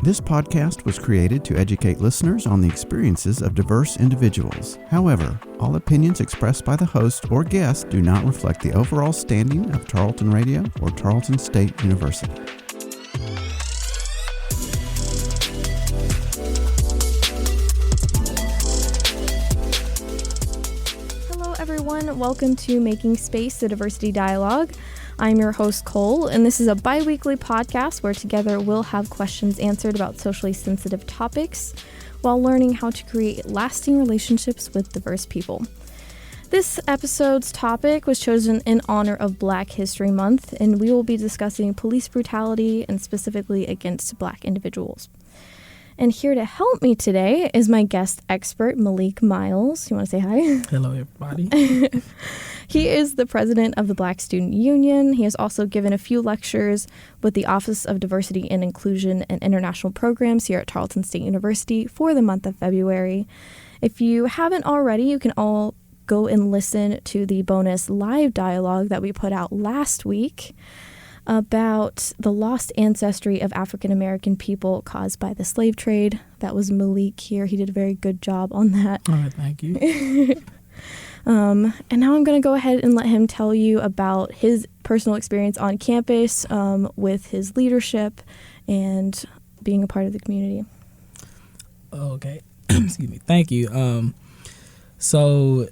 This podcast was created to educate listeners on the experiences of diverse individuals. However, all opinions expressed by the host or guest do not reflect the overall standing of Tarleton Radio or Tarleton State University. Hello everyone, welcome to Making Space, the Diversity Dialogue. I'm your host, Cole, and this is a biweekly podcast where together we'll have questions answered about socially sensitive topics while learning how to create lasting relationships with diverse people. This episode's topic was chosen in honor of Black History Month, and we will be discussing police brutality and specifically against Black individuals. And here to help me today is my guest expert, Malik Miles. You want to say hi? Hello, everybody. He is the president of the Black Student Union. He has also given a few lectures with the Office of Diversity and Inclusion and International Programs here at Tarleton State University for the month of February. If you haven't already, you can all go and listen to the bonus live dialogue that we put out last week about the lost ancestry of African American people caused by the slave trade. That was Malik here. He did a very good job on that. All right, thank you. And now I'm going to go ahead and let him tell you about his personal experience on campus with his leadership and being a part of the community. Okay. Excuse me. Thank you. So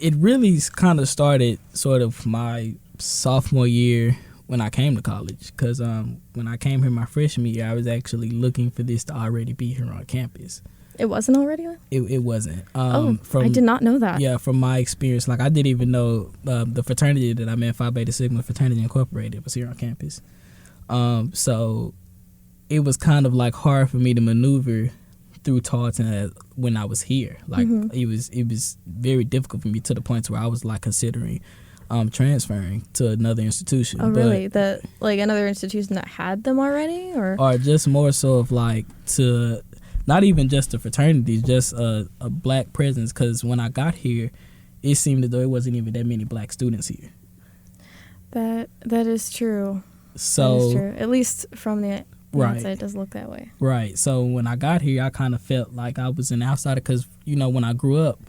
it really kind of started sort of my sophomore year when I came to college, because when I came here my freshman year, I was actually looking for this to already be here on campus. It wasn't already? It wasn't. I did not know that. Yeah, from my experience, like I didn't even know the fraternity that I'm in, Phi Beta Sigma Fraternity Incorporated, was here on campus. So it was kind of like hard for me to maneuver through Tarleton when I was here. Like it was very difficult for me, to the point where I was like considering transferring to another institution. Oh, really? Like another institution that had them already, or just more so of like to. Not even just a fraternity, just a Black presence, because when I got here, it seemed as though it wasn't even that many Black students here. That is true. So, that is true. At least from the right. outside, it does look that way. Right. So when I got here, I kind of felt like I was an outsider, because, you know, when I grew up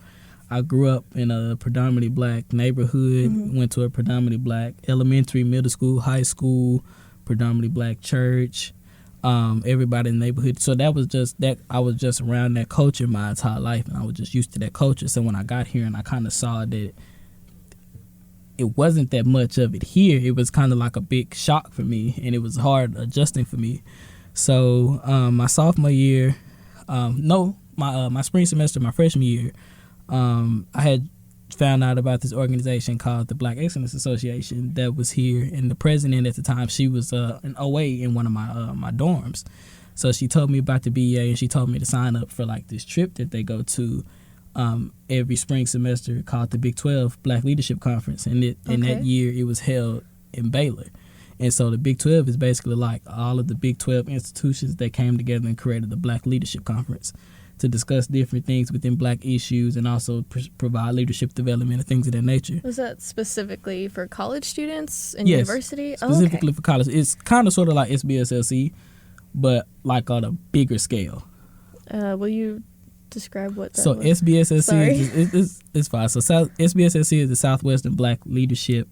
in a predominantly Black neighborhood, went to a predominantly Black elementary, middle school, high school, predominantly Black church. Everybody in the neighborhood. So that was just that. I was just around that culture my entire life, and I was just used to that culture. So when I got here and I kind of saw that it wasn't that much of it here, it was kind of like a big shock for me, and it was hard adjusting for me. So my sophomore year, my spring semester, my freshman year, I had found out about this organization called the Black Excellence Association that was here, and the president at the time, she was an OA in one of my dorms. So she told me about the BEA, and she told me to sign up for like this trip that they go to every spring semester called the Big 12 Black Leadership Conference, and that year it was held in Baylor. And so the Big 12 is basically like all of the Big 12 institutions that came together and created the Black Leadership Conference to discuss different things within Black issues, and also provide leadership development and things of that nature. Was that specifically for college students in yes, university? Specifically for college. It's kind of sort of like SBSLC, but like on a bigger scale. Will you describe what that so was? SBSLC is fine. So SBSLC is the Southwestern Black Leadership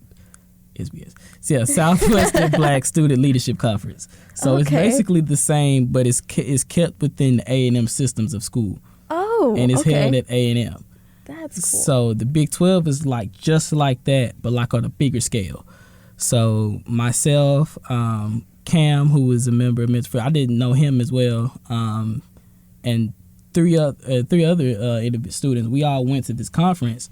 SBS. So yeah, Southwestern Black Student Leadership Conference. So it's basically the same, but it's kept within the A&M systems of school. Oh, and it's held at A&M. That's cool. So the Big 12 is like just like that, but like on a bigger scale. So myself, Cam, who was a member of Mental Freedom, I didn't know him as well, and three other students. We all went to this conference,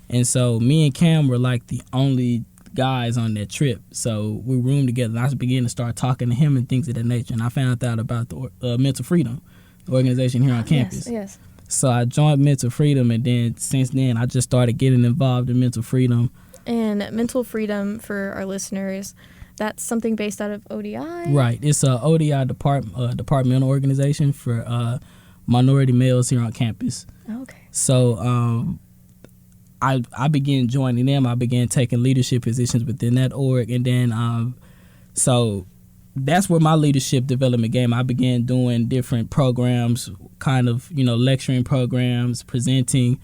and so me and Cam were like the only guys on that trip. So we roomed together, and I began to start talking to him and things of that nature, and I found out about the Mental Freedom, the organization here on campus. Yes. So I joined Mental Freedom, and then since then I just started getting involved in Mental Freedom. And Mental Freedom, for our listeners, that's something based out of ODI? Right. It's a ODI departmental organization for minority males here on campus. Okay. So I began joining them. I began taking leadership positions within that org, and then so that's where my leadership development game. I began doing different programs, kind of, lecturing programs, presenting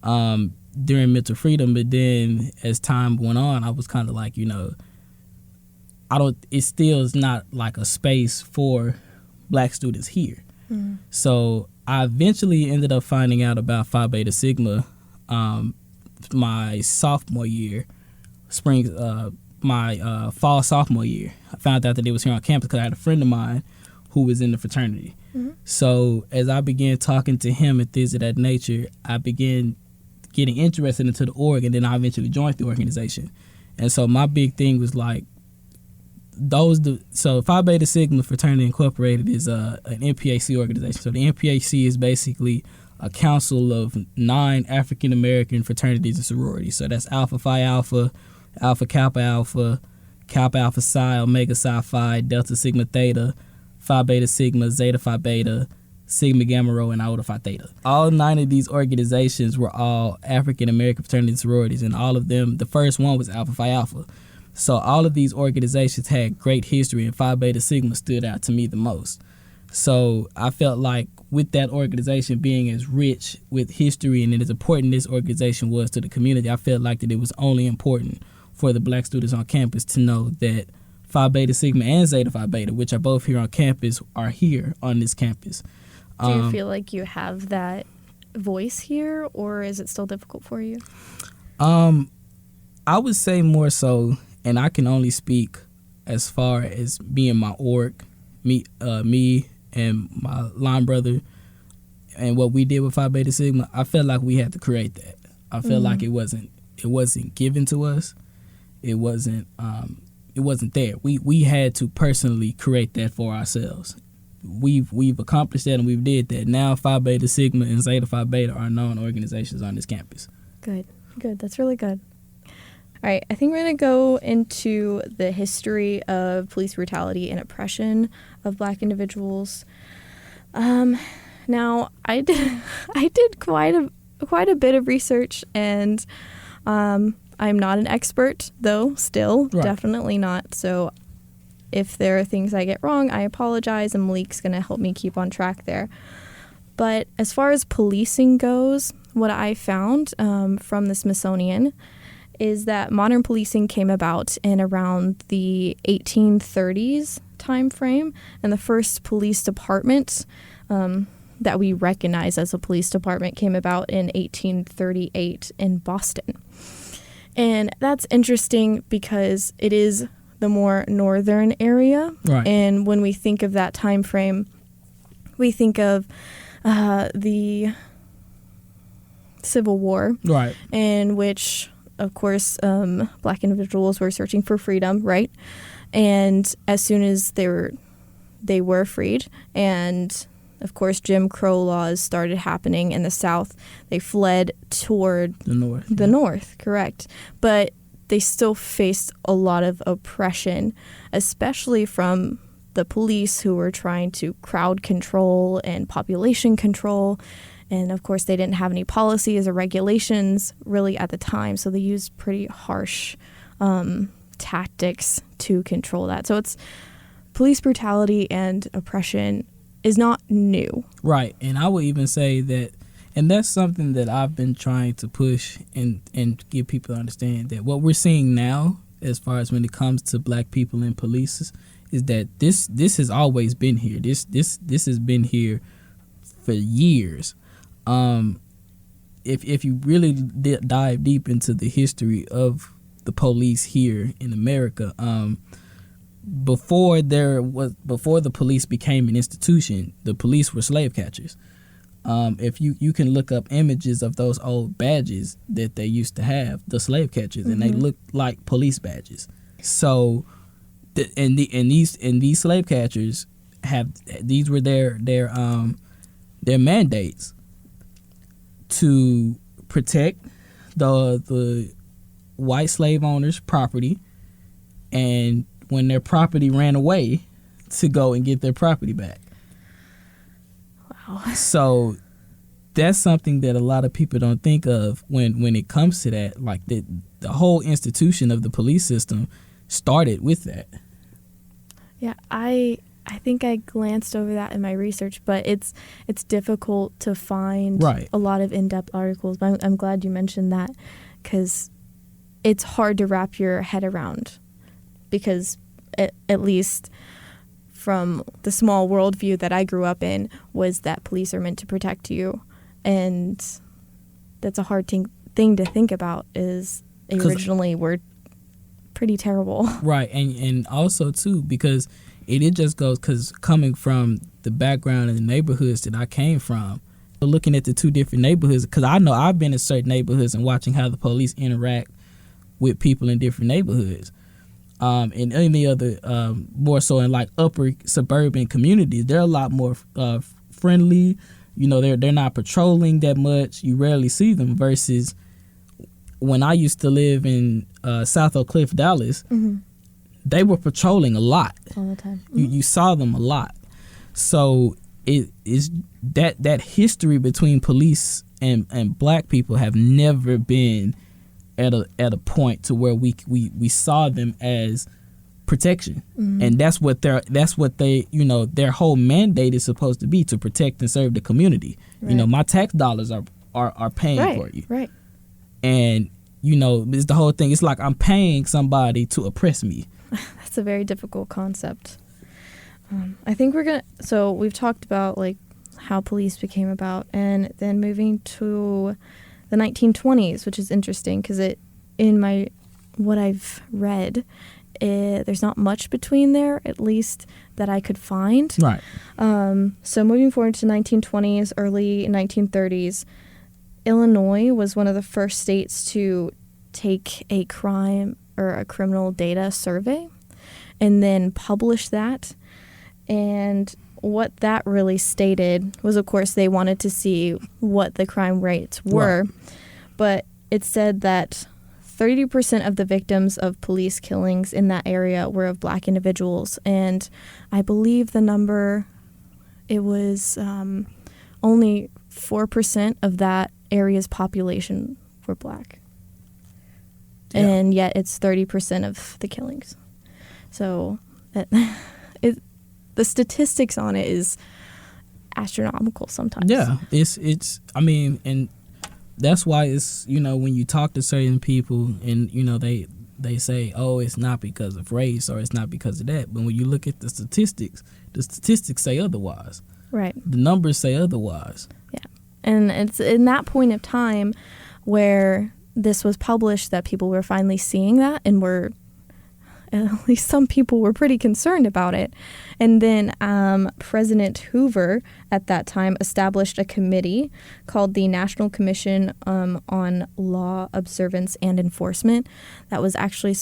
during mental freedom. But then as time went on, I was kind of like, it still is not like a space for black students here. Mm. So I eventually ended up finding out about Phi Beta Sigma my sophomore year, fall sophomore year. I found out that it was here on campus because I had a friend of mine who was in the fraternity. Mm-hmm. So as I began talking to him and things of that nature, I began getting interested into the org, and then I eventually joined the organization. And so my big thing was like, so Phi Beta Sigma Fraternity Incorporated is an NPAC organization. So the NPAC is basically a council of 9 African American fraternities and sororities. So that's Alpha Phi Alpha, Alpha Kappa Alpha, Kappa Alpha Psi, Omega Psi Phi, Delta Sigma Theta, Phi Beta Sigma, Zeta Phi Beta, Sigma Gamma Rho, and Iota Phi Theta. All 9 of these organizations were all African American fraternities and sororities, and all of them, the first one was Alpha Phi Alpha. So all of these organizations had great history, and Phi Beta Sigma stood out to me the most. So I felt like with that organization being as rich with history and as important this organization was to the community, I felt like that it was only important for the black students on campus to know that Phi Beta Sigma and Zeta Phi Beta, which are both here on campus, are here on this campus. Do you feel like you have that voice here, or is it still difficult for you? I would say more so, and I can only speak as far as being my org, me and my line brother, and what we did with Phi Beta Sigma. I felt like we had to create that. I felt like it wasn't given to us. It wasn't there. We had to personally create that for ourselves. We've accomplished that, and we've did that. Now Phi Beta Sigma and Zeta Phi Beta are known organizations on this campus. Good. That's really good. All right, I think we're going to go into the history of police brutality and oppression of black individuals. Now, I did quite a bit of research, and I'm not an expert, though, still, right. Definitely not. So if there are things I get wrong, I apologize, and Malik's going to help me keep on track there. But as far as policing goes, what I found from the Smithsonian is that modern policing came about in around the 1830s time frame, and the first police department that we recognize as a police department came about in 1838 in Boston. And that's interesting because it is the more northern area, right. And when we think of that time frame, we think of the Civil War, right, in which, of course, black individuals were searching for freedom, right? And as soon as they were freed, and of course Jim Crow laws started happening in the South, they fled toward the North, correct. But they still faced a lot of oppression, especially from the police, who were trying to crowd control and population control. And of course, they didn't have any policies or regulations really at the time, so they used pretty harsh tactics to control that. So it's police brutality and oppression is not new. Right, and I would even say that, and that's something that I've been trying to push and get people to understand, that what we're seeing now, as far as when it comes to black people in police, is that this has always been here. This has been here for years. If you really dive deep into the history of the police here in America, before the police became an institution, the police were slave catchers. If you can look up images of those old badges that they used to have, the slave catchers, and they look like police badges. So, these slave catchers these were their mandates to protect the white slave owners' property, and when their property ran away, to go and get their property back. Wow. So that's something that a lot of people don't think of when it comes to that. Like the whole institution of the police system started with that. Yeah, I think I glanced over that in my research, but it's difficult to find a lot of in-depth articles. But I'm glad you mentioned that, because it's hard to wrap your head around, because at least from the small worldview that I grew up in was that police are meant to protect you, and that's a hard thing to think about, is they originally were pretty terrible. Right, and also too, because it just goes, because coming from the background and the neighborhoods that I came from, looking at the two different neighborhoods, because I know I've been in certain neighborhoods and watching how the police interact with people in different neighborhoods. In any other, more so in like upper suburban communities, they're a lot more friendly. They're not patrolling that much. You rarely see them, versus when I used to live in South Oak Cliff, Dallas, they were patrolling a lot. All the time. You saw them a lot. So it is that history between police and black people have never been at a point to where we saw them as protection. And that's what they their whole mandate is supposed to be, to protect and serve the community. Right. My tax dollars are paying for you. Right. And it's the whole thing. It's like I'm paying somebody to oppress me. That's a very difficult concept. I think so we've talked about like how police became about, and then moving to the 1920s, which is interesting, because what I've read, there's not much between there, at least that I could find. Right. So moving forward to 1920s, early 1930s, Illinois was one of the first states to take a crime or a criminal data survey and then publish that. And what that really stated was, of course, they wanted to see what the crime rates were. Right. But it said that 30% of the victims of police killings in that area were of black individuals. And I believe the number, it was only 4% of that area's population were black. Yeah. And yet it's 30% of the killings. So the statistics on it is astronomical sometimes. Yeah, it's I mean, and that's why it's, when you talk to certain people and, they say, oh, it's not because of race or it's not because of that. But when you look at the statistics say otherwise. Right. The numbers say otherwise. Yeah. And it's in that point of time where this was published that people were finally seeing that, and at least some people were pretty concerned about it. And then President Hoover at that time established a committee called the National Commission on Law Observance and Enforcement that was actually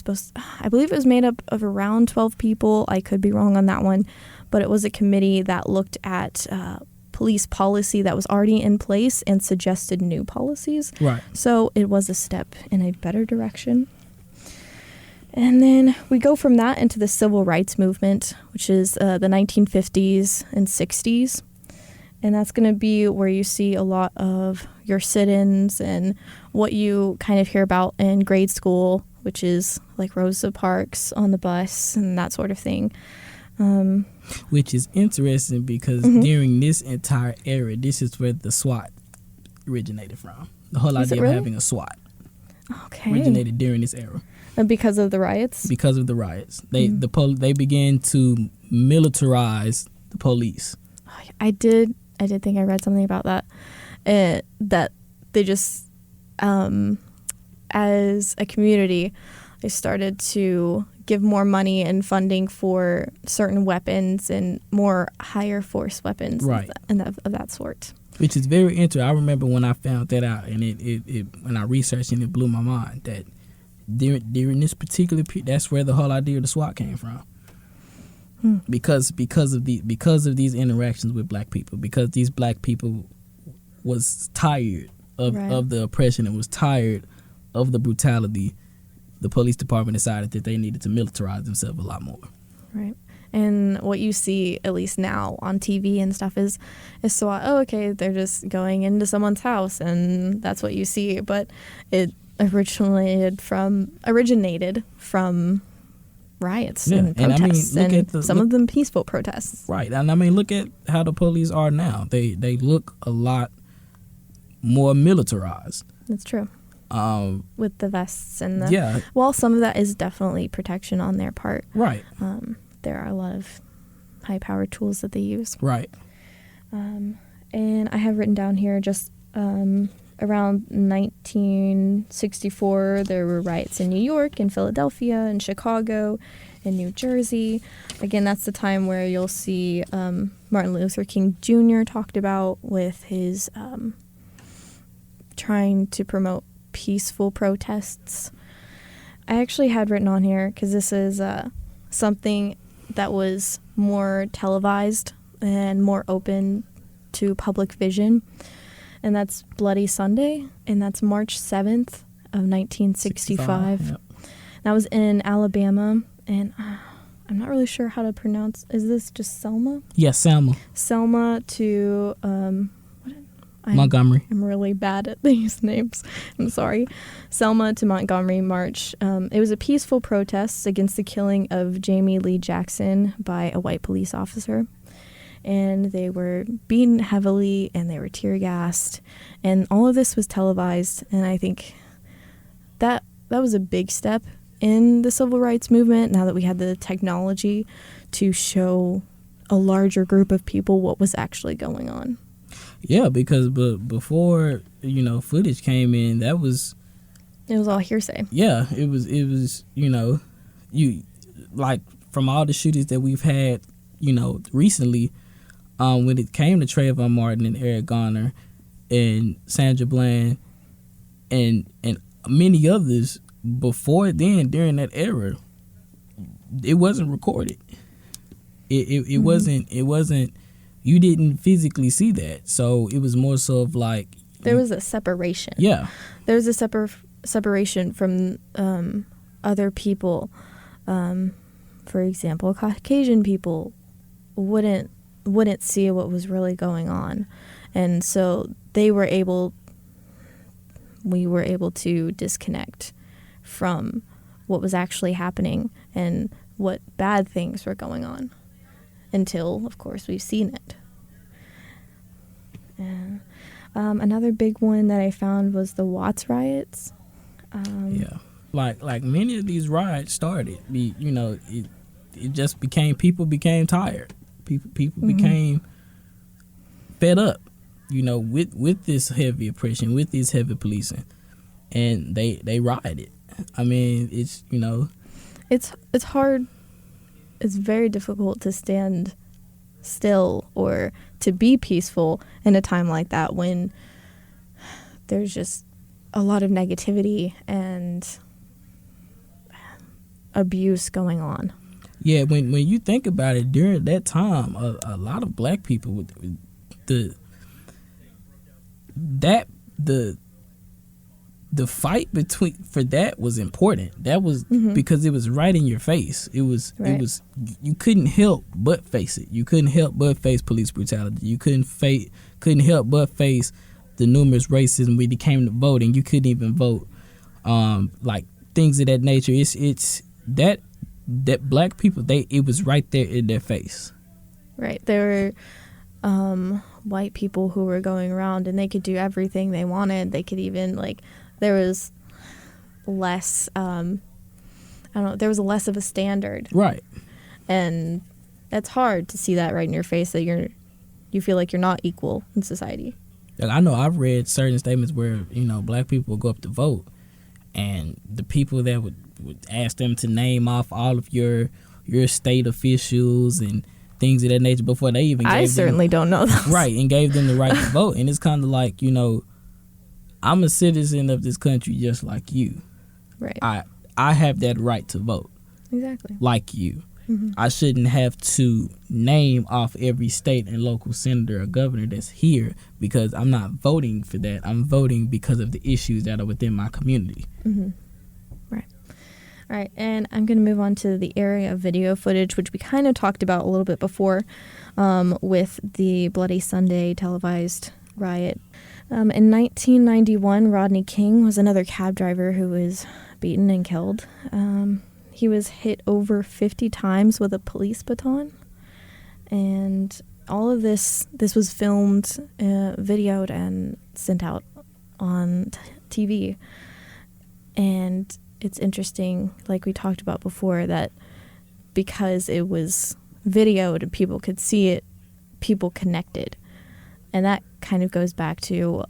I believe it was made up of around 12 people. I could be wrong on that one. But it was a committee that looked at police policy that was already in place and suggested new policies. Right. So it was a step in a better direction. And then we go from that into the civil rights movement, which is the 1950s and 60s. And that's going to be where you see a lot of your sit-ins and what you kind of hear about in grade school, which is like Rosa Parks on the bus and that sort of thing. Which is interesting because during this entire era, this is where the SWAT originated from. The whole idea of having a SWAT originated during this era. Because of the riots? Because of the riots. They began to militarize the police. I did think I read something about that. That they just, as a community, they started to give more money and funding for certain weapons and more higher force weapons of that sort. Which is very interesting. I remember when I found that out, and it when I researched it blew my mind that during this particular period, that's where the whole idea of the SWAT came from. Because of these interactions with black people, because these black people was tired of the oppression and was tired of the brutality, the police department decided that they needed to militarize themselves a lot more. Right. And what you see, at least now on TV and stuff, is SWAT. Oh, okay, they're just going into someone's house, and that's what you see. But it originated from riots Yeah, and protests, look at the, some of them peaceful protests. Right, and I mean, look at how the police are now. They look a lot more militarized. That's true. With the vests and the... Yeah. Well, some of that is definitely protection on their part. Right. There are a lot of high-powered tools that they use. Right. And I have written down here just around 1964, there were riots in New York, in Philadelphia, in Chicago, in New Jersey. Again, that's the time where you'll see Martin Luther King Jr. talked about with his trying to promote peaceful protests. I actually had written on here, because this is something that was more televised and more open to public vision, and that's Bloody Sunday, and that's March 7th of 1965. Yep. That was in Alabama, and I'm not really sure how to pronounce. Is this just Selma? Yes, Selma. Selma to Montgomery. I'm really bad at these names. I'm sorry. Selma to Montgomery March. It was a peaceful protest against the killing of Jamie Lee Jackson by a white police officer. And they were beaten heavily, and they were tear gassed, and all of this was televised. And I think that was a big step in the civil rights movement, now that we had the technology to show a larger group of people what was actually going on. Yeah, because before, footage came in, it was all hearsay. Yeah, it was you like, from all the shootings that we've had, recently, when it came to Trayvon Martin and Eric Garner and Sandra Bland and many others before then, during that era, it wasn't recorded. It wasn't. You didn't physically see that, so it was more so of like, there was a separation. Yeah, there was a separation from other people. For example, Caucasian people wouldn't see what was really going on, and so we were able to disconnect from what was actually happening and what bad things were going on, until, of course, we've seen it. And another big one that I found was the Watts riots. Yeah, like many of these riots started, it just became, people became tired. People became fed up, with this heavy oppression, with this heavy policing, and they rioted. I mean, it's it's hard. It's very difficult to stand still or to be peaceful in a time like that, when there's just a lot of negativity and abuse going on. Yeah, when you think about it, during that time, a lot of black people, the fight for that was important. That was because it was right in your face. It was you couldn't help but face it. You couldn't help but face police brutality. You couldn't help but face the numerous racism when it came to voting. You couldn't even vote. Like things of that nature. It's that black people, it was right there in their face. Right. There were white people who were going around, and they could do everything they wanted. They could even, there was less, there was less of a standard. Right. And that's hard to see that right in your face, that you feel like you're not equal in society. I know I've read certain statements where, black people would go up to vote, and the people that would ask them to name off all of your state officials and things of that nature before they even gave certainly don't know those. Right, and gave them the right to vote. And it's kind of like, I'm a citizen of this country just like you. Right. I have that right to vote. Exactly. Like you. Mm-hmm. I shouldn't have to name off every state and local senator or governor that's here, because I'm not voting for that. I'm voting because of the issues that are within my community. Mm-hmm. Right. All right, and I'm going to move on to the area of video footage, which we kind of talked about a little bit before with the Bloody Sunday televised riot. In 1991, Rodney King was another cab driver who was beaten and killed. he was hit over 50 times with a police baton. And all of this was filmed, videoed, and sent out on TV. And it's interesting, like we talked about before, that because it was videoed and people could see it, people connected. And that kind of goes back to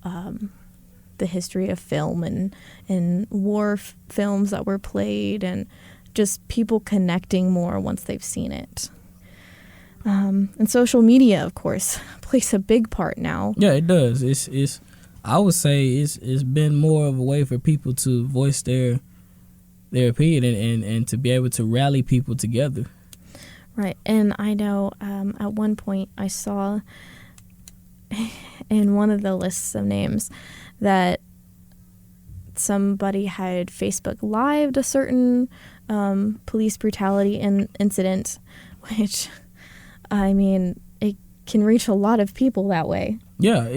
the history of film and war films that were played, and just people connecting more once they've seen it. And social media, of course, plays a big part now. Yeah, it does. It's I would say it's been more of a way for people to voice their opinion and to be able to rally people together. Right. And I know at one point I saw in one of the lists of names that somebody had Facebook Lived a certain police brutality incident, which, I mean, it can reach a lot of people that way. Yeah,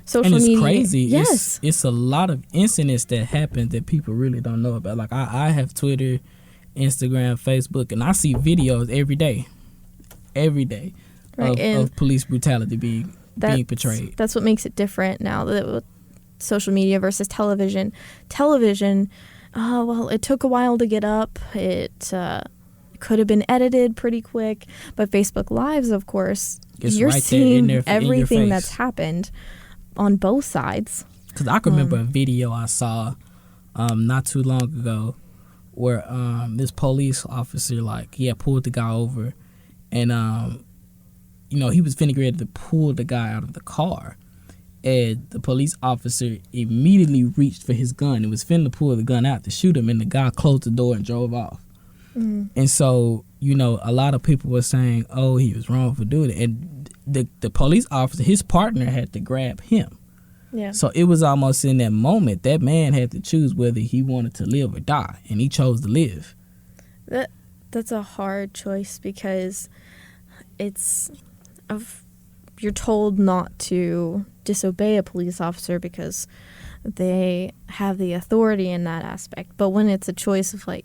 Social and it's media, crazy. Yes. It's a lot of incidents that happen that people really don't know about. Like I have Twitter, Instagram, Facebook, and I see videos every day right. of police brutality being portrayed. That's what makes it different now, that social media versus television. Television, well, it took a while to get up. It could have been edited pretty quick, but Facebook Lives, of course, you're right seeing there everything that's happened on both sides. Because I can remember a video I saw not too long ago where this police officer, like, he had pulled the guy over, and he was finna ready to pull the guy out of the car, and the police officer immediately reached for his gun and was finna pull the gun out to shoot him, and the guy closed the door and drove off. And so, a lot of people were saying, oh, he was wrong for doing it. And the police officer, his partner, had to grab him. Yeah. So it was almost in that moment, that man had to choose whether he wanted to live or die. And he chose to live. That's a hard choice, because you're told not to disobey a police officer because they have the authority in that aspect. But when it's a choice of, like,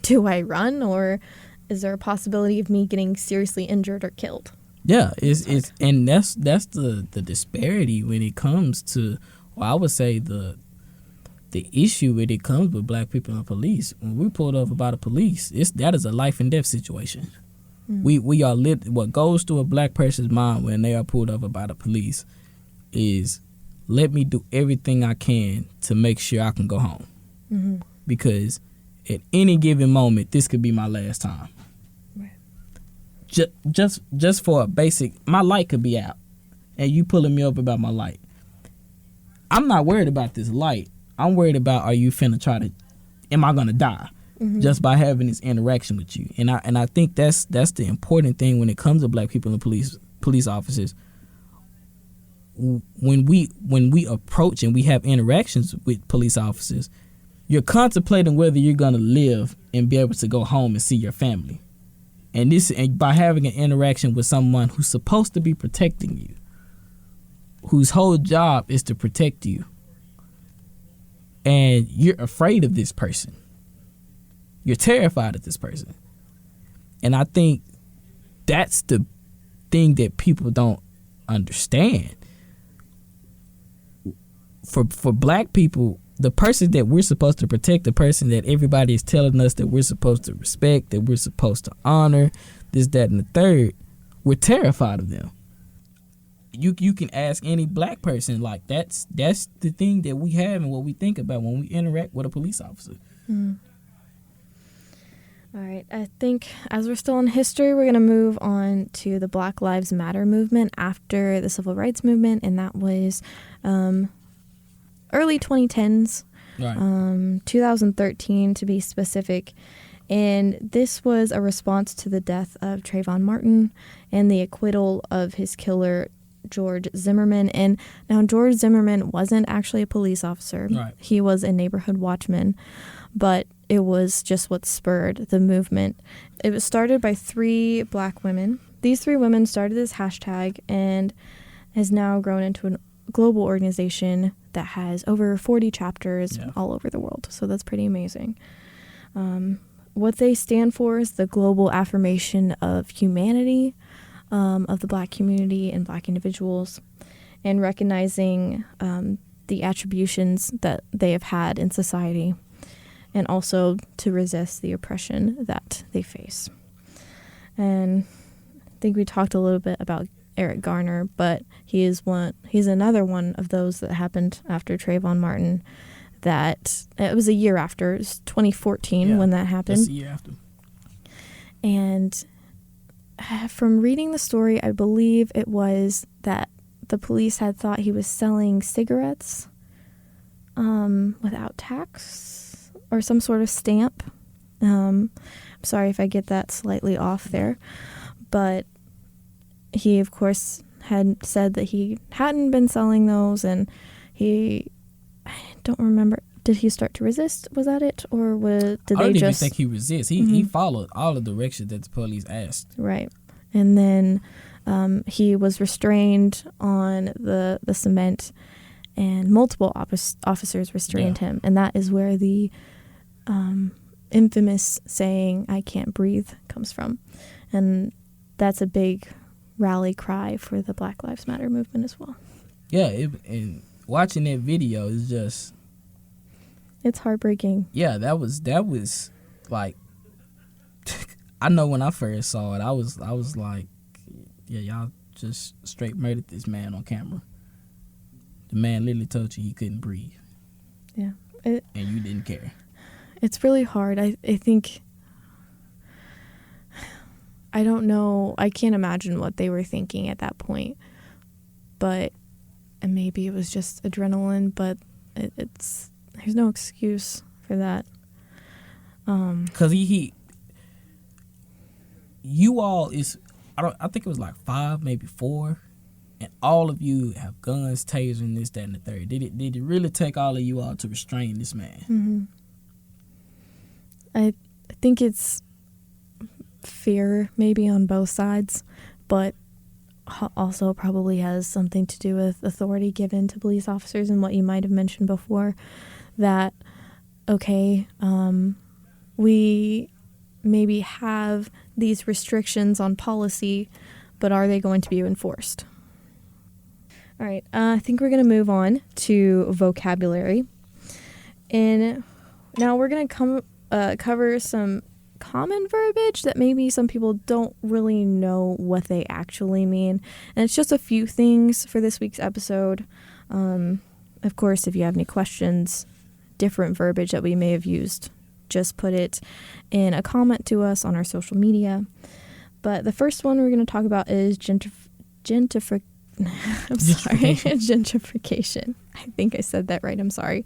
do I run, or is there a possibility of me getting seriously injured or killed? Yeah, it's and that's the disparity when it comes to, well, I would say the issue when it comes with black people and police. When we pulled over by the police, that is a life and death situation. We are what goes through a black person's mind when they are pulled over by the police is, let me do everything I can to make sure I can go home, because at any given moment, this could be my last time. Right. Just for a basic, my light could be out, and you pulling me up about my light. I'm not worried about this light. I'm worried about, are you finna am I gonna die just by having this interaction with you? And I think that's the important thing when it comes to black people and police officers. When we approach and we have interactions with police officers, you're contemplating whether you're going to live and be able to go home and see your family. And by having an interaction with someone who's supposed to be protecting you, whose whole job is to protect you, and you're afraid of this person. You're terrified of this person. And I think that's the thing that people don't understand. For black people, the person that we're supposed to protect, the person that everybody is telling us that we're supposed to respect, that we're supposed to honor, this, that, and the third, we're terrified of them. You can ask any black person, like, that's the thing that we have and what we think about when we interact with a police officer. All right, I think as we're still in history, we're going to move on to the Black Lives Matter movement after the Civil Rights Movement, and that was early 2010s, right. 2013 to be specific. And this was a response to the death of Trayvon Martin and the acquittal of his killer, George Zimmerman. And now George Zimmerman wasn't actually a police officer. Right. He was a neighborhood watchman, but it was just what spurred the movement. It was started by 3 black women. These 3 women started this hashtag and has now grown into a global organization that has over 40 chapters all over the world. So that's pretty amazing. What they stand for is the global affirmation of humanity, of the Black community and Black individuals, and recognizing the attributions that they have had in society, and also to resist the oppression that they face. And I think we talked a little bit about Eric Garner, but he's another one of those that happened after Trayvon Martin. That it was a year after. It was 2014 when that happened. That's a year after. And from reading the story, I believe it was that the police had thought he was selling cigarettes without tax or some sort of stamp. I'm sorry if I get that slightly off there. But he, of course, had said that he hadn't been selling those, and I don't remember. Did he start to resist? Was that it? Or did they just... I don't even think he resists. He followed all the directions that the police asked. Right. And then he was restrained on the cement, and multiple officers restrained him. And that is where the infamous saying, "I can't breathe," comes from. And that's a big rally cry for the Black Lives Matter movement as well. Yeah, and watching that video is just... It's heartbreaking. Yeah, that was like... I know when I first saw it, I was like, yeah, y'all just straight murdered this man on camera. The man literally told you he couldn't breathe. Yeah. And you didn't care. It's really hard. I think... I don't know. I can't imagine what they were thinking at that point. But and maybe it was just adrenaline, but there's no excuse for that. Because you all is... I think it was like 5, maybe 4, and all of you have guns, tasering, this, that, and the third. Did it really take all of you all to restrain this man? Mm-hmm. I think it's fear maybe on both sides, but also probably has something to do with authority given to police officers and what you might have mentioned before, that, okay, we maybe have these restrictions on policy, but are they going to be enforced? All right, I think we're going to move on to vocabulary. And now we're going to cover some common verbiage that maybe some people don't really know what they actually mean. And it's just a few things for this week's episode. Of course, if you have any questions, different verbiage that we may have used, just put it in a comment to us on our social media. But the first one we're going to talk about is gentrification. I think I said that right. I'm sorry.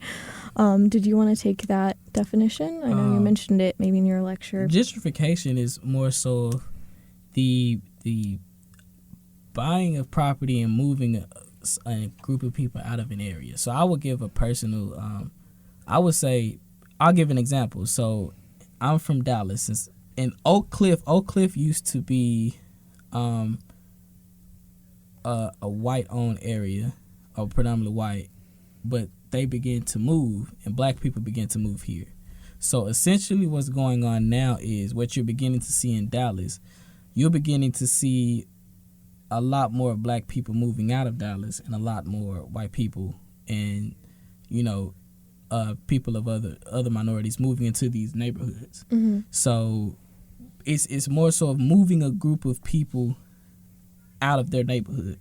Did you want to take that definition? I know you mentioned it maybe in your lecture. Gentrification is more so the buying of property and moving a group of people out of an area. So I would give a personal, I'll give an example. So I'm from Dallas, and Oak Cliff used to be a white-owned area, or predominantly white, but they began to move, and black people began to move here. So essentially what's going on now is what you're beginning to see in Dallas. You're beginning to see a lot more black people moving out of Dallas and a lot more white people and, people of other minorities moving into these neighborhoods. Mm-hmm. So it's more so of moving a group of people out of their neighborhood.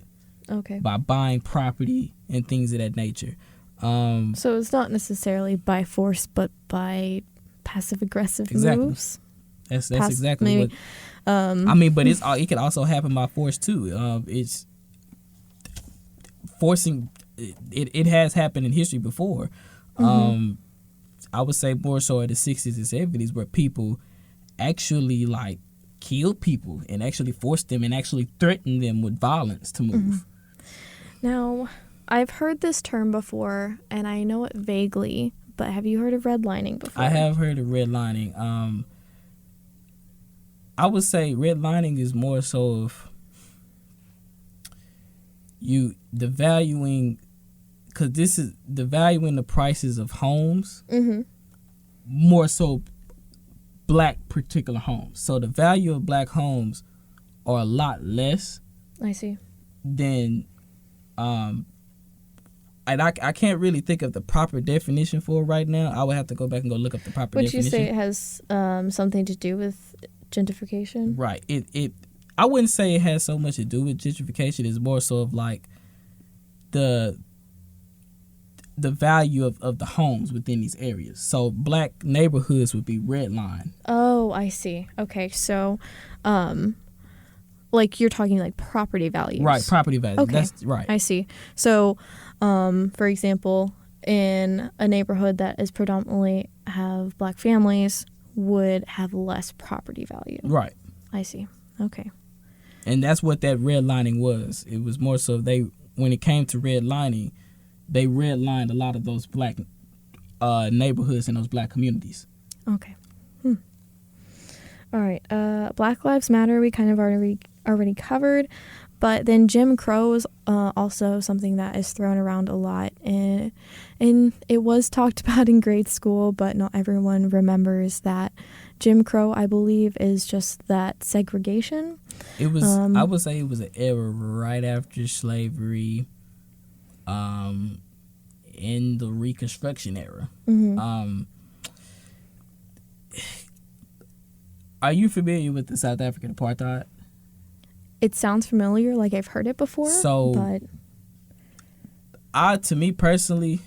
Okay. By buying property and things of that nature. So it's not necessarily by force, but by passive-aggressive moves? That's exactly what... but it can also happen by force, too. It's forcing... It has happened in history before. Mm-hmm. I would say more so in the 60s and 70s, where people actually, killed people and actually forced them and actually threatened them with violence to move. Mm-hmm. Now, I've heard this term before, and I know it vaguely, but have you heard of redlining before? I have heard of redlining. I would say redlining is more so of devaluing, because this is devaluing the prices of homes, mm-hmm. more so black particular homes. So the value of black homes are a lot less. I see. Than, and I can't really think of the proper definition for it right now. I would have to go back and go look up the proper definition. Would you say it has something to do with gentrification? Right. I wouldn't say it has so much to do with gentrification. It's more so of like the value of the homes within these areas. So black neighborhoods would be redlined. Oh, I see. Okay, so like you're talking like property values. Right, property values. Okay. That's right. I see. So, for example, in a neighborhood that is predominantly have black families would have less property value. Right. I see. Okay. And that's what that redlining was. It was more so when it came to redlining, they redlined a lot of those black neighborhoods and those black communities. Okay. All right. Black Lives Matter we kind of already covered, but then Jim Crow is also something that is thrown around a lot, and it was talked about in grade school, but not everyone remembers that. Jim Crow, I believe, is just that segregation. It was. I would say it was an era right after slavery, in the Reconstruction era. Mm-hmm. Are you familiar with the South African apartheid? It sounds familiar, like I've heard it before. But to me personally,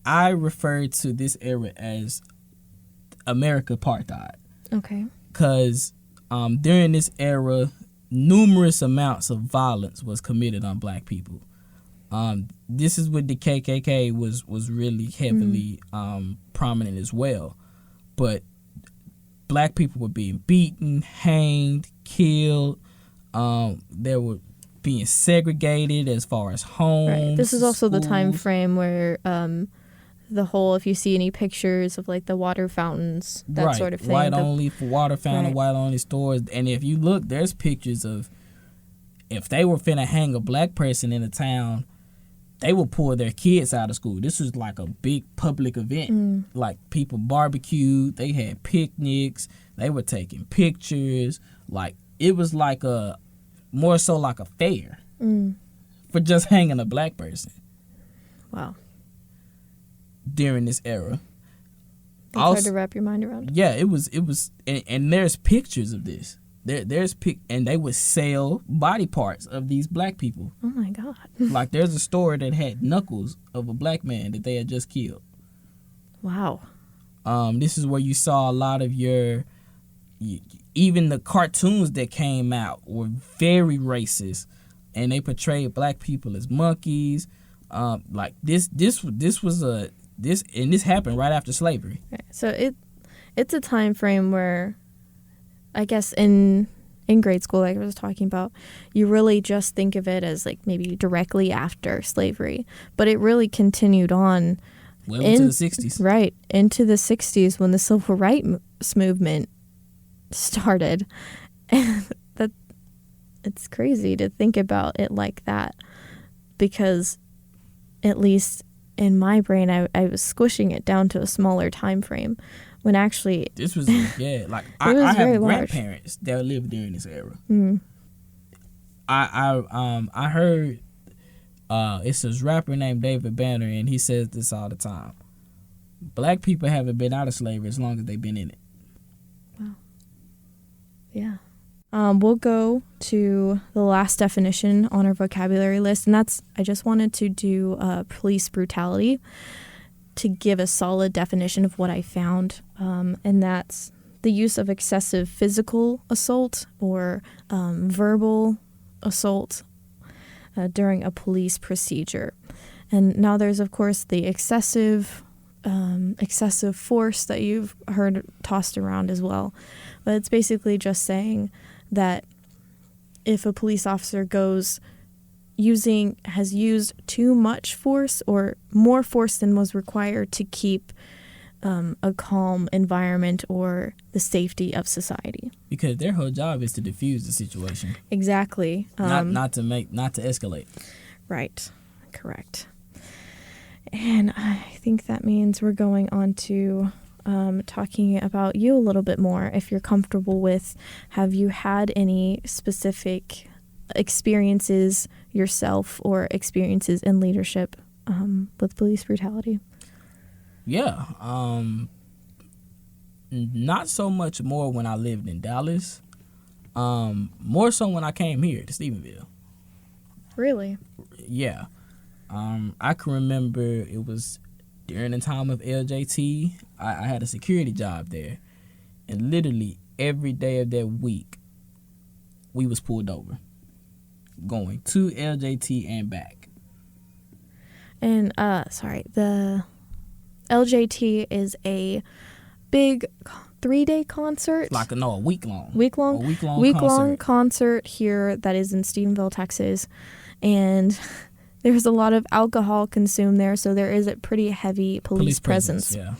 I refer to this era as America apartheid. Okay. Because during this era, numerous amounts of violence was committed on black people. This is when the KKK was really heavily prominent as well. But black people were being beaten, hanged, killed. They were being segregated as far as homes. Right. This is also schools. the time frame where the whole, if you see any pictures of like the water fountains, that right. sort of thing. White only for water fountain, right. white only stores. And if you look, there's pictures of if they were finna hang a black person in a town, they would pull their kids out of school. This was like a big public event. Like people barbecued, they had picnics, they were taking pictures. Like it was like more so like a fair for just hanging a black person. Wow. During this era. It's hard to wrap your mind around. Yeah, it was, and there's pictures of this. And they would sell body parts of these black people. Oh my God. Like there's a store that had knuckles of a black man that they had just killed. Wow. This is where you saw a lot of even the cartoons that came out were very racist, and they portrayed black people as monkeys. Like this happened right after slavery. Right. So it's a time frame where, I guess in grade school, like I was talking about, you really just think of it as like maybe directly after slavery, but it really continued on into the 60s. Right, into the 60s when the civil rights movement started. And it's crazy to think about it like that, because at least in my brain, I was squishing it down to a smaller time frame. When actually, this was like I have grandparents that lived during this era. Mm-hmm. I heard it's this rapper named David Banner, and he says this all the time: black people haven't been out of slavery as long as they've been in it. Wow. Yeah. We'll go to the last definition on our vocabulary list, and that's, I just wanted to do police brutality to give a solid definition of what I found, and that's the use of excessive physical assault or verbal assault during a police procedure. And now there's, of course, the excessive force that you've heard tossed around as well. But it's basically just saying that if a police officer has used too much force or more force than was required to keep a calm environment or the safety of society. Because their whole job is to diffuse the situation. Exactly. Not to escalate. Right. Correct. And I think that means we're going on to talking about you a little bit more, if you're comfortable with, have you had any specific experiences yourself or experiences in leadership with police brutality? Yeah. Not so much more when I lived in Dallas. More so when I came here to Stephenville. Really? Yeah. I can remember it was during the time of LJT. I had a security job there. And literally every day of that week, we was pulled over. Going to LJT and back. And, the LJT is a big 3-day concert. A week long. Week-long concert here that is in Stephenville, Texas. And there's a lot of alcohol consumed there, so there is a pretty heavy police presence. Yeah.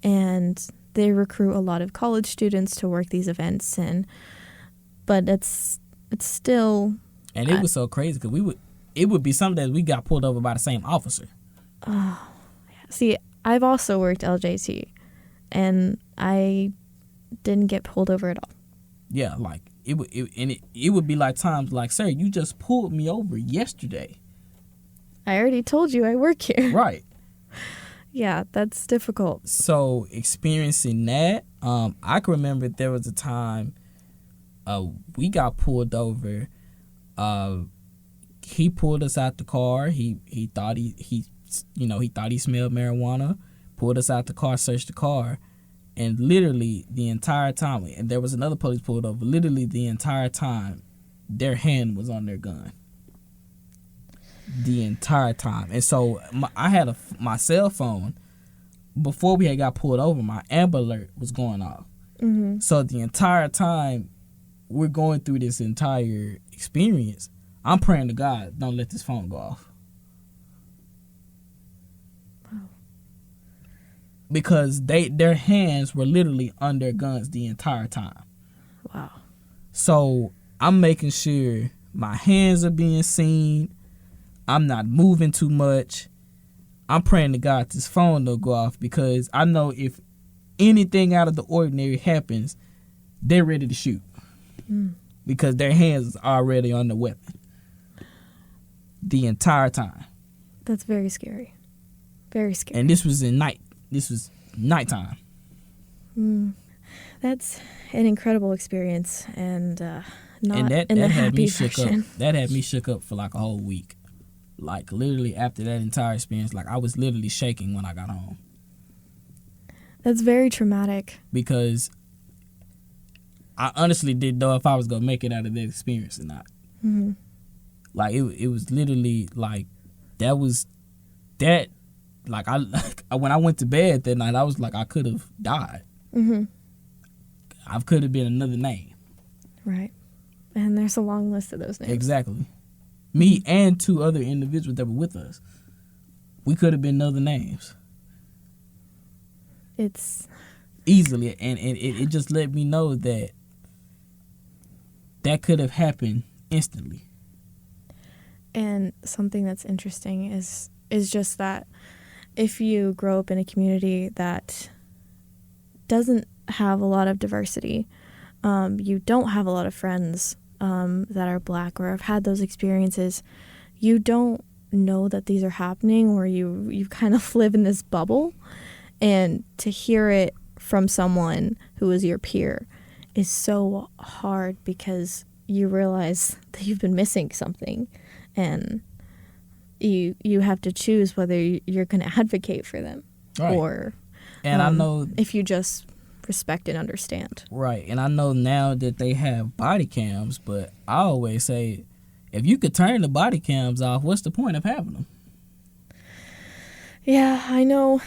And they recruit a lot of college students to work these events, but it's still. And it was so crazy because it would be some days we got pulled over by the same officer. Oh, see, I've also worked LJT, and I didn't get pulled over at all. Yeah, like it would be like times like, sir, you just pulled me over yesterday. I already told you I work here. Right. Yeah, that's difficult. So experiencing that, I can remember there was a time we got pulled over. He pulled us out the car. He thought he thought he smelled marijuana. Pulled us out the car, searched the car, and literally the entire time, and there was another police pulled over. Literally the entire time, their hand was on their gun. The entire time. And so I had my cell phone, before we had got pulled over, my Amber Alert was going off. Mm-hmm. So the entire time we're going through this entire experience, I'm praying to God, don't let this phone go off. Wow. Because their hands were literally on their guns the entire time. Wow. So I'm making sure my hands are being seen. I'm not moving too much. I'm praying to God this phone don't go off, because I know if anything out of the ordinary happens, they're ready to shoot. Because their hands is already on the weapon. The entire time. That's very scary. Very scary. And this was nighttime. That's an incredible experience, and not and that in the had me happy shook fashion. up. That had me shook up for like a whole week. Like literally after that entire experience, like I was literally shaking when I got home. That's very traumatic. Because I honestly didn't know if I was gonna make it out of that experience or not. Mm-hmm. Like it was literally like that was that. Like when I went to bed that night, I was like I could have died. Mm-hmm. I could have been another name. Right. And there's a long list of those names. Exactly. Me and 2 other individuals that were with us. We could have been other names. It's easily, and it just let me know that could have happened instantly. And something that's interesting is just that if you grow up in a community that doesn't have a lot of diversity, you don't have a lot of friends that are black or have had those experiences, you don't know that these are happening, or you kind of live in this bubble. And to hear it from someone who is your peer is so hard, because you realize that you've been missing something, and you have to choose whether you're going to advocate for them, right. or and I know if you just respect and understand. Right. And I know now that they have body cams, but I always say, if you could turn the body cams off, what's the point of having them? Yeah, I know.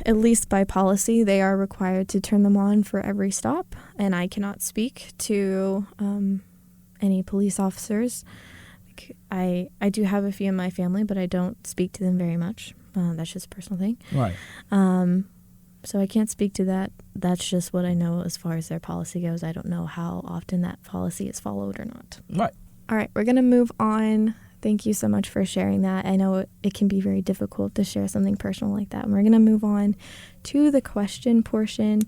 At least by policy, they are required to turn them on for every stop, and I cannot speak to any police officers. I do have a few in my family, but I don't speak to them very much. That's just a personal thing. Right. So I can't speak to that. That's just what I know as far as their policy goes. I don't know how often that policy is followed or not. Right. All right, we're going to move on Thank you so much for sharing that. I know it can be very difficult to share something personal like that. And we're going to move on to the question portion.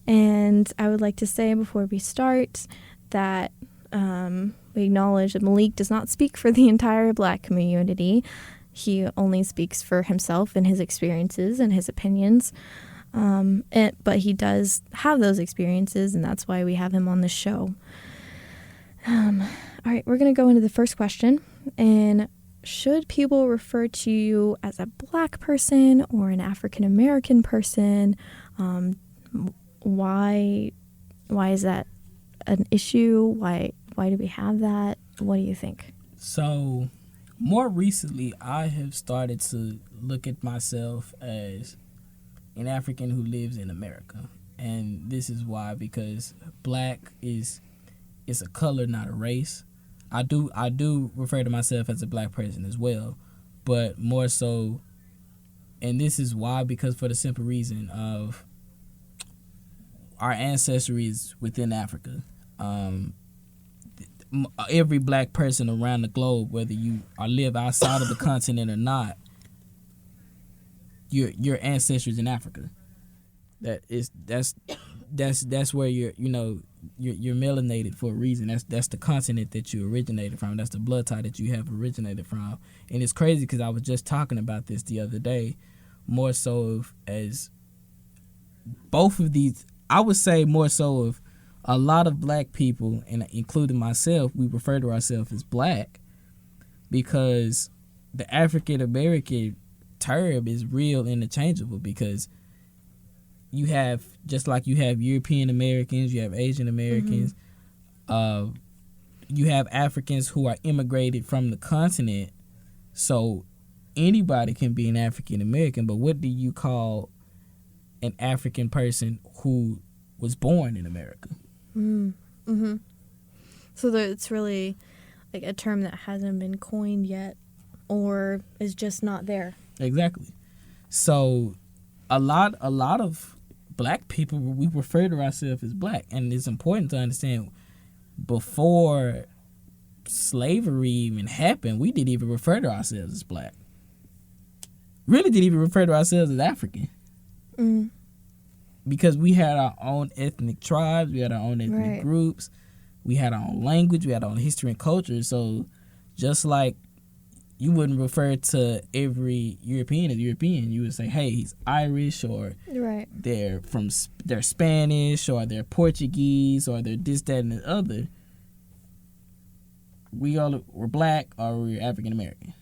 And I would like to say before we start that we acknowledge that Malik does not speak for the entire Black community. He only speaks for himself and his experiences and his opinions. But he does have those experiences, and that's why we have him on the show. All right, we're going to go into the first question. And should people refer to you as a Black person or an African American person? Why is that an issue? Why do we have that? What do you think? So, more recently, I have started to look at myself as an African who lives in America. And this is why, because Black is a color, not a race. I do refer to myself as a Black person as well, but more so, and this is why, because for the simple reason of our ancestry is within Africa. Every Black person around the globe, whether you live outside of the continent or not, your ancestry is in Africa. That's where you're melanated for a reason. That's the continent that you originated from. That's the blood type that you have originated from. And it's crazy because I was just talking about this the other day, more so of as both of these. I would say more so of a lot of Black people, and including myself, we refer to ourselves as Black because the African American term is real interchangeable, because you have, just like you have European Americans, you have Asian Americans, you have Africans who are immigrated from the continent. So anybody can be an African American, but what do you call an African person who was born in America? Mm-hmm. So it's really like a term that hasn't been coined yet or is just not there. Exactly. So a lot of Black people, we refer to ourselves as Black, and it's important to understand before slavery even happened, we didn't even refer to ourselves as Black. Really didn't even refer to ourselves as African. Because we had our own ethnic tribes, we had our own ethnic groups, we had our own language, we had our own history and culture. So just like you wouldn't refer to every European as European, you would say, hey, he's Irish, or they're Spanish, or they're Portuguese, or they're this, that, and the other. We're Black, or we're African American.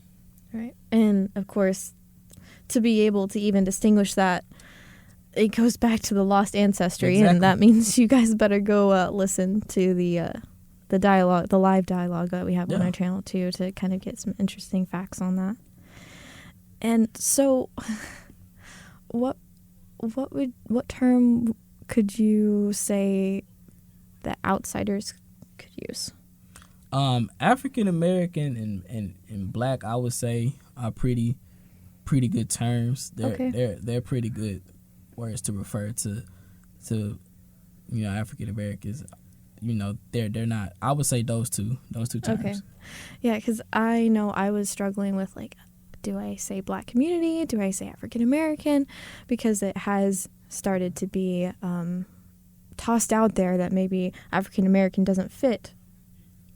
Right. And of course, to be able to even distinguish that, it goes back to the lost ancestry, and that means you guys better go listen to the dialogue, the live dialogue that we have on our channel too, to kind of get some interesting facts on that. And so, what term could you say that outsiders could use? African American and Black, I would say, are pretty good terms. They're pretty good words to refer to African Americans. They're not. I would say those two terms. Okay. Yeah, because I know I was struggling with, like, do I say Black community? Do I say African American? Because it has started to be tossed out there that maybe African American doesn't fit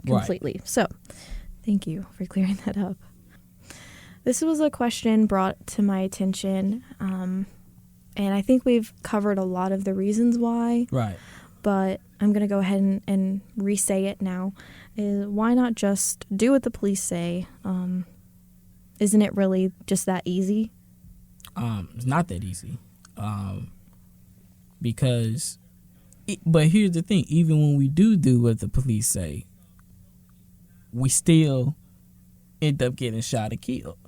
completely. Right. So thank you for clearing that up. This was a question brought to my attention, and I think we've covered a lot of the reasons why. Right. But I'm going to go ahead and re-say it now. Why not just do what the police say? Isn't it really just that easy? It's not that easy. But here's the thing. Even when we do what the police say, we still end up getting shot or killed.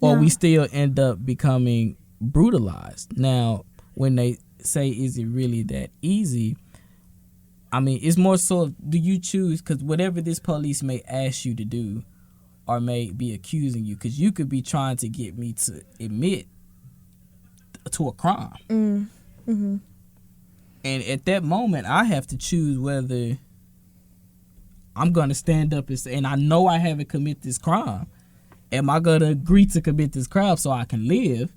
Or we still end up becoming brutalized. Now, when they say, is it really that easy? I mean, it's more so, do you choose? Because whatever this police may ask you to do or may be accusing you, because you could be trying to get me to admit to a crime. Mm-hmm. And at that moment, I have to choose whether I'm going to stand up and say, and I know I haven't committed this crime. Am I going to agree to commit this crime so I can live?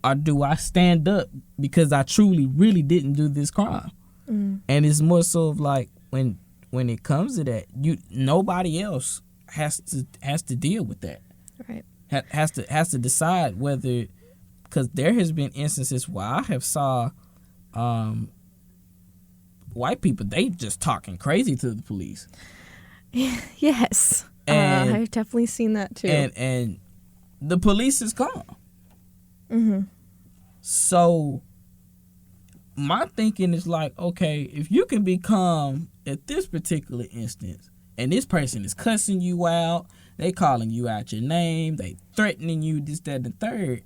Or do I stand up because I truly, really didn't do this crime? Mm. And it's more so of like when it comes to that, nobody else has to deal with that. Right. Has to decide whether, because there has been instances where I have saw white people, they just talking crazy to the police. Yes. I've definitely seen that too. And the police is calm. Mm-hmm. So my thinking is like, okay, if you can be calm at this particular instance, and this person is cussing you out, they calling you out your name, they threatening you, this, that, and the third,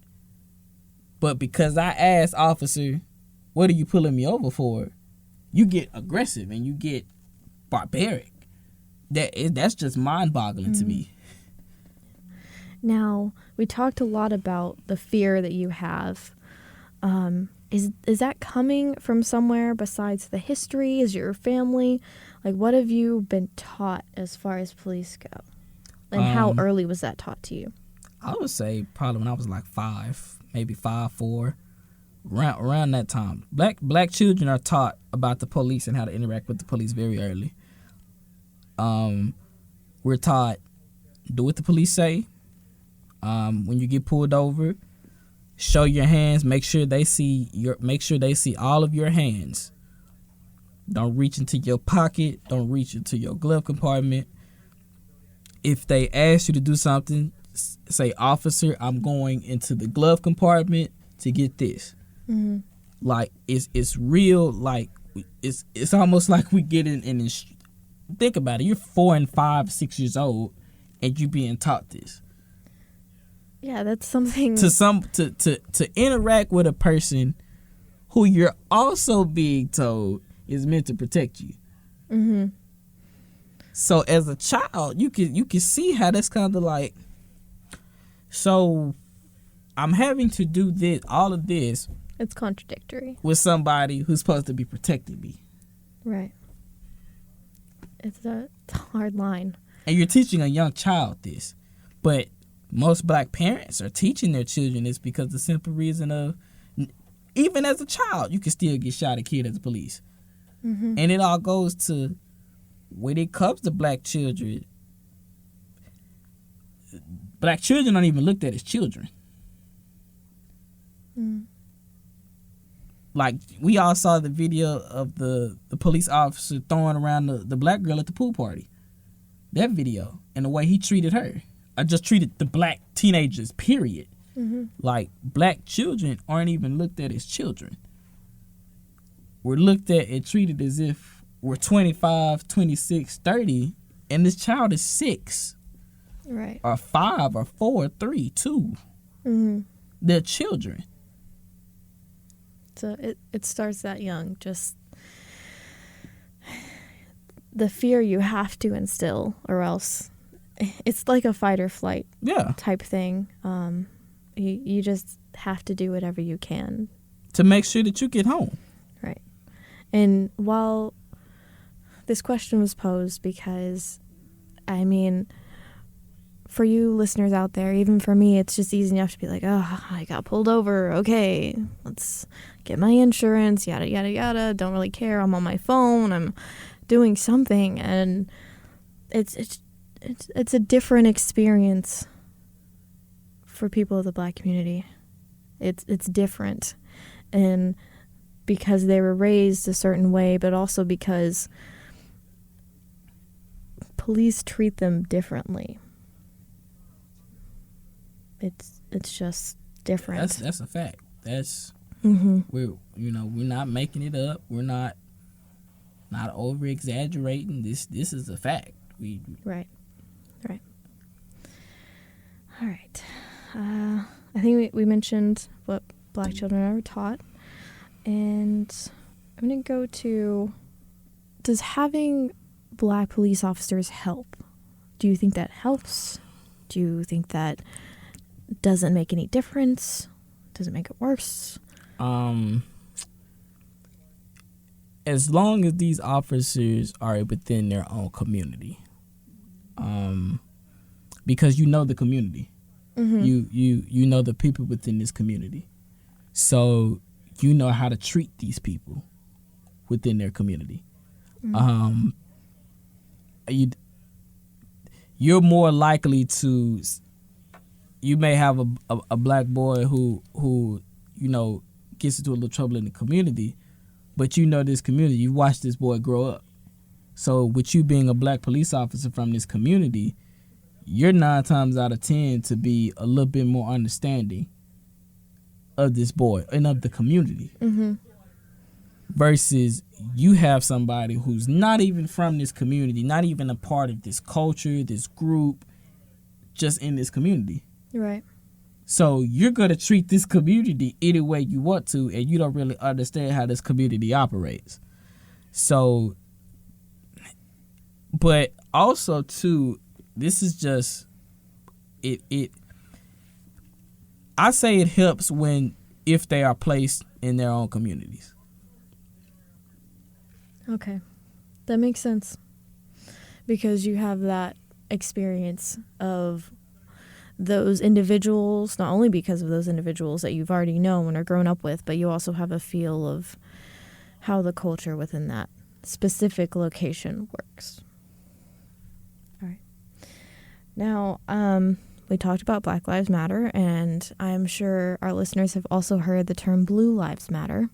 but because I asked, officer, what are you pulling me over for? You get aggressive and you get barbaric. That's just mind-boggling to me. Now, we talked a lot about the fear that you have. Is that coming from somewhere besides the history? Is your family? Like, what have you been taught as far as police go? And how early was that taught to you? I would say probably when I was like 5, maybe 5, 4, around that time. Black children are taught about the police and how to interact with the police very early. We're taught, do what the police say. When you get pulled over, show your hands. Make sure they see all of your hands. Don't reach into your pocket. Don't reach into your glove compartment. If they ask you to do something, say, officer, I'm going into the glove compartment to get this. Mm-hmm. Like it's real. Like it's almost like we get in. Think about it. You're 4 and 5, 6 years old, and you being taught this. Yeah, that's something to interact with a person who you're also being told is meant to protect you. Mm-hmm. So as a child, you can see how that's kind of like. So I'm having to do all of this. It's contradictory with somebody who's supposed to be protecting me. Right. It's a hard line. And you're teaching a young child this, but most black parents are teaching their children this because the simple reason of, even as a child, you can still get shot and killed as the police. Mm-hmm. And it all goes to, when it comes to black children aren't even looked at as children. Mm. Like, we all saw the video of the police officer throwing around the black girl at the pool party. That video, and the way he treated her. I just treated the black teenagers, period. Mm-hmm. Like, black children aren't even looked at as children. We're looked at and treated as if we're 25, 26, 30, and this child is 6. Right. Or 5, or 4, 3, 2. Mm-hmm. They're children. So it starts that young. Just the fear you have to instill, or else it's like a fight or flight type thing. You just have to do whatever you can to make sure that you get home. Right. And while this question was posed, because I mean, for you listeners out there, even for me, it's just easy enough to be like, oh, I got pulled over. Okay, let's get my insurance, yada, yada, yada. Don't really care. I'm on my phone. I'm doing something. And it's a different experience for people of the black community. It's different. And because they were raised a certain way, but also because police treat them differently. It's just different. That's a fact. That's mm-hmm. we're not making it up. We're not over exaggerating. This is a fact. Right. All right. I think we mentioned what black children are taught, and I'm gonna go to, does having black police officers help? Do you think that helps? Do you think that doesn't make any difference? Does it make it worse? as long as these officers are within their own community, because you know the community, you know the people within this community, so you know how to treat these people within their community. You're more likely to. You may have a black boy who you know gets into a little trouble in the community, but you know this community. You watch this boy grow up. So with you being a black police officer from this community, you're 9 times out of 10 to be a little bit more understanding of this boy and of the community. Versus you have somebody who's not even from this community, not even a part of this culture, this group, just in this community. Right. So you're going to treat this community any way you want to, and you don't really understand how this community operates. So, but also too, this is just, I say it helps if they are placed in their own communities. Okay. That makes sense. Because you have that experience of those individuals, not only because of those individuals that you've already known or grown up with, but you also have a feel of how the culture within that specific location works. All right. Now, we talked about Black Lives Matter, and I'm sure our listeners have also heard the term Blue Lives Matter.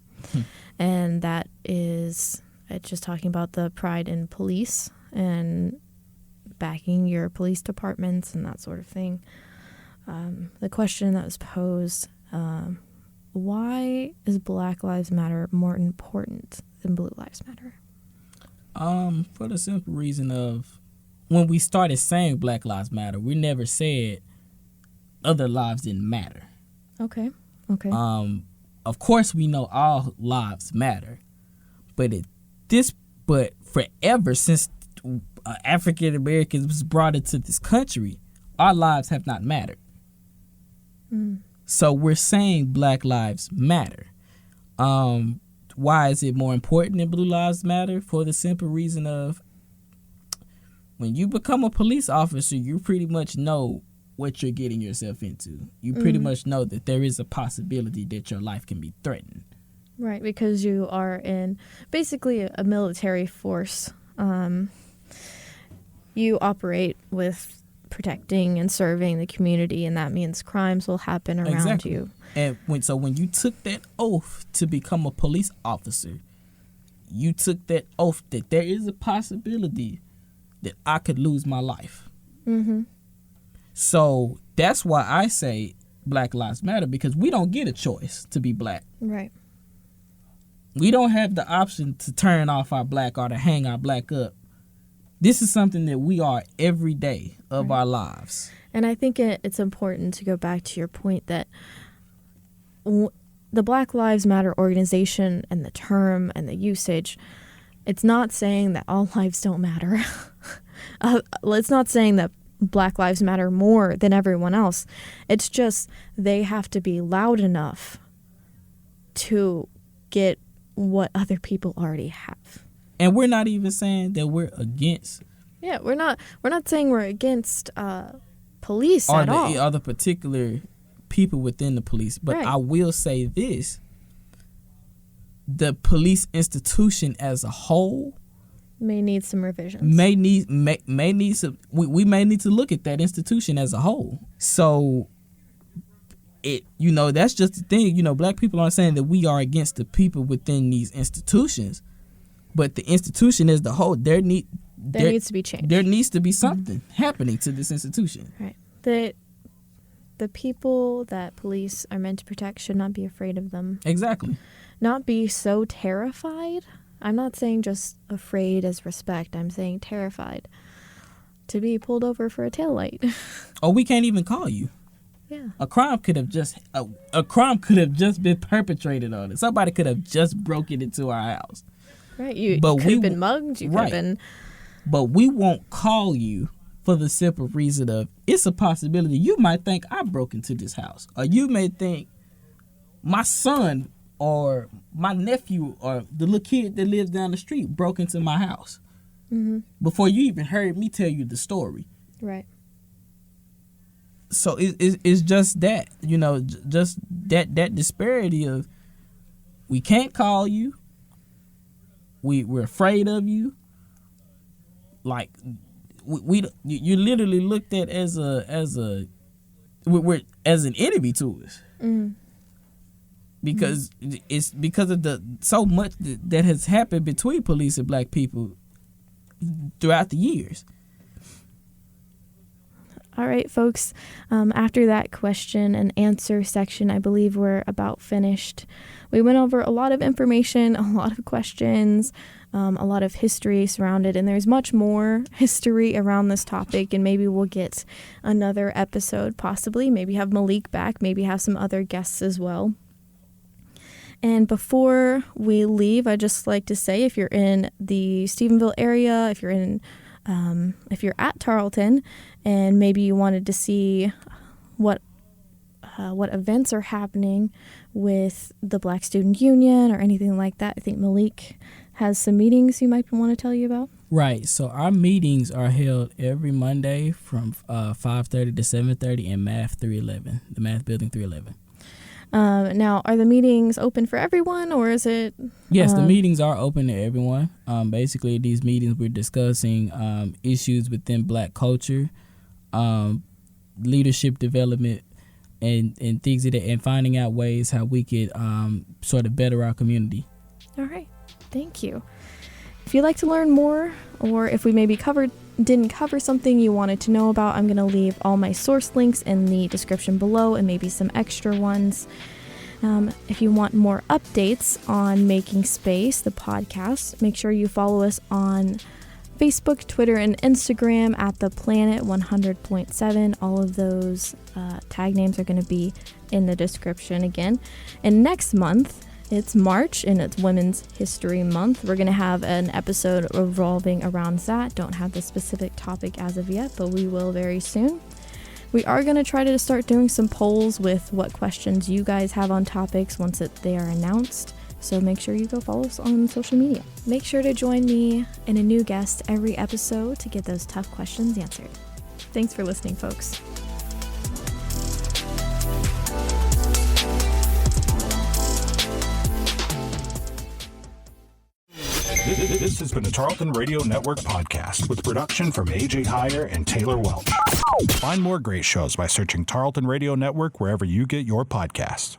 And that is just talking about the pride in police and backing your police departments and that sort of thing. The question that was posed, why is Black Lives Matter more important than Blue Lives Matter? For the simple reason of when we started saying Black Lives Matter, we never said other lives didn't matter. Okay. Of course we know all lives matter, but forever since African Americans was brought into this country, our lives have not mattered. So we're saying Black Lives Matter. Why is it more important than Blue Lives Matter? For the simple reason of when you become a police officer, you pretty much know what you're getting yourself into. You pretty much know that there is a possibility that your life can be threatened. Right, because you are in basically a military force. You operate with protecting and serving the community, and that means crimes will happen around you. And when you took that oath to become a police officer, you took that oath that there is a possibility that I could lose my life. So that's why I say Black Lives Matter, because we don't get a choice to be black. Right. We don't have the option to turn off our black or to hang our black up. This is something that we are every day of our lives. And I think it's important to go back to your point that the Black Lives Matter organization and the term and the usage, it's not saying that all lives don't matter. It's not saying that Black Lives Matter more than everyone else. It's just they have to be loud enough to get what other people already have. And we're not even saying that we're against. Yeah, we're not saying we're against police at all. Or the particular people within the police. But I will say this. The police institution as a whole may need some revisions. May need some. We may need to look at that institution as a whole. So that's just the thing. Black people aren't saying that we are against the people within these institutions, but the institution as the whole, there needs to be change. There needs to be something happening to this institution. Right. The people that police are meant to protect should not be afraid of them. Exactly. Not be so terrified. I'm not saying just afraid as respect. I'm saying terrified to be pulled over for a taillight. Or we can't even call you. Yeah. A crime could have just been perpetrated on it. Somebody could have just broken into our house. Right. You could have been mugged. You could have been. But we won't call you for the simple reason of it's a possibility. You might think I broke into this house, or you may think my son or my nephew or the little kid that lives down the street broke into my house before you even heard me tell you the story. Right. So it's just that, you know, just that disparity of we can't call you, we're afraid of you, like you're literally looked at as an enemy to us. Because it's because of the so much that has happened between police and black people throughout the years. All right, folks. After that question and answer section, I believe we're about finished. We went over a lot of information, a lot of questions, a lot of history surrounded, and there's much more history around this topic, and maybe we'll get another episode, possibly. Maybe have Malik back, maybe have some other guests as well. And before we leave, I'd just like to say, if you're in the Stephenville area, if you're at Tarleton, and maybe you wanted to see what events are happening with the Black Student Union or anything like that, I think Malik has some meetings you might want to tell you about. Right. So our meetings are held every Monday from 5:30 to 7:30 in Math 311, the Math Building 311. Now, are the meetings open for everyone, or is it? Yes, the meetings are open to everyone. Basically, these meetings we're discussing issues within Black culture, leadership development, and things of that, and finding out ways how we could sort of better our community. All right, thank you. If you'd like to learn more, or if we maybe didn't cover something you wanted to know about, I'm going to leave all my source links in the description below and maybe some extra ones. If you want more updates on Making Space, the podcast, make sure you follow us on Facebook, Twitter, and Instagram at The Planet 100.7. All of those tag names are going to be in the description again. And next month, it's March, and it's Women's History Month. We're going to have an episode revolving around that. Don't have the specific topic as of yet, but we will very soon. We are going to try to start doing some polls with what questions you guys have on topics once they are announced. So make sure you go follow us on social media. Make sure to join me and a new guest every episode to get those tough questions answered. Thanks for listening, folks. This has been a Tarleton Radio Network podcast with production from AJ Heyer and Taylor Welch. Find more great shows by searching Tarleton Radio Network wherever you get your podcasts.